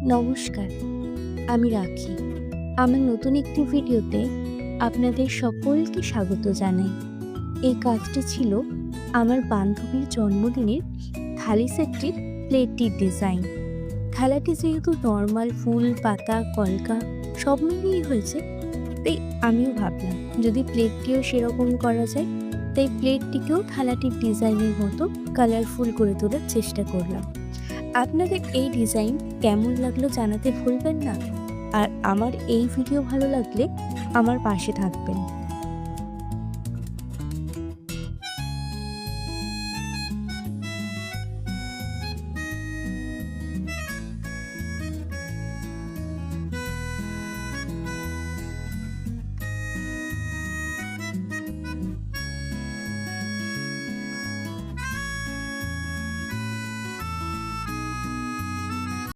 নমস্কার, আমি রাখি। আমার নতুন একটি ভিডিওতে আপনাদের সকলকে স্বাগত জানাই। এই কাজটি ছিল আমার বান্ধবীর জন্মদিনের থালি সেটটির প্লেটটির ডিজাইন। থালাটি যেহেতু নর্মাল ফুল, পাতা, কলকা সব মিলিয়েই হয়েছে, তাই আমিও ভাবলাম যদি প্লেটটিও সেরকম করা যায়, তাই প্লেটটিকেও থালাটির ডিজাইনের মতো কালারফুল করে তোলার চেষ্টা করলাম। আপনাদের এই ডিজাইন কেমন লাগলো জানাতে ভুলবেন না। আর আমার এই ভিডিও ভালো লাগলে আমার পাশে থাকবেন।